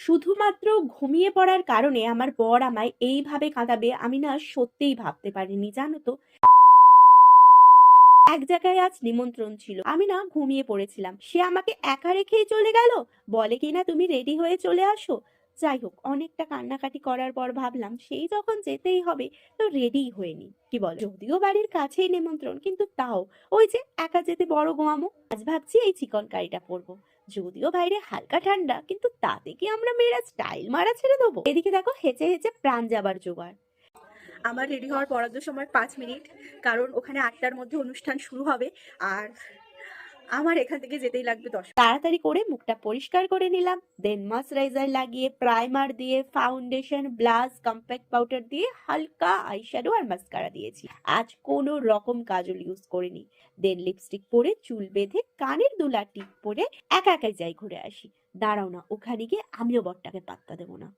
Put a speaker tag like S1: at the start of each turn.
S1: শুধুমাত্র ঘুমিয়ে পড়ার কারণে আমার বর আমায় এইভাবে কাঁদাবে আমি না সত্যিই ভাবতে পারিনি, জানো তো। এক জায়গায় আজ নিমন্ত্রণ ছিল, আমি না ঘুমিয়ে পড়েছিলাম, সে আমাকে একা রেখেই চলে গেল। বলে কিনা তুমি রেডি হয়ে চলে আসো। যাই হোক, অনেকটা কান্নাকাটি করার পর ভাবলাম সেই যখন যেতেই হবে তো রেডি হয়ে নি, কি বল। যদিও বাড়ির কাছেই নিমন্ত্রণ, কিন্তু তাও ওই যে একা যেতে বড় গোয়ামো। আজ ভাবছি এই চিকন কারিটা পরবো। যদিও বাইরে হালকা ঠান্ডা, কিন্তু তাতে কি আমরা মেয়েরা স্টাইল মারা ছেড়ে দেবো? এদিকে দেখো হেঁচে হেঁচে প্রাণ যাবার জোগাড়।
S2: আমার রেডি হওয়ার বরাদ্দ সময় 5 মিনিট, কারণ ওখানে 8টার মধ্যে অনুষ্ঠান শুরু হবে। আর আমার এখান থেকে যেতেই লাগবে 10।
S1: তাড়াতাড়ি করে মুখটা পরিষ্কার করে নিলাম, দেন ময়শ্চারাইজার লাগিয়ে, প্রাইমার দিয়ে, ফাউন্ডেশন, ব্লাশ, কম্প্যাক্ট পাউডার দিয়ে, হালকা আইশ্যাডো আর মাস্কারা দিয়েছি। আজ কোনো রকম কাজল ইউজ করিনি। দেন লিপস্টিক পরে, চুল বেঁধে, কানের দুলা টিপ পরে একা একাই যাই ঘুরে আসি। দাঁড়াও না, ওখানে গিয়ে আমিও বরটাকে পাত্তা দেবো না।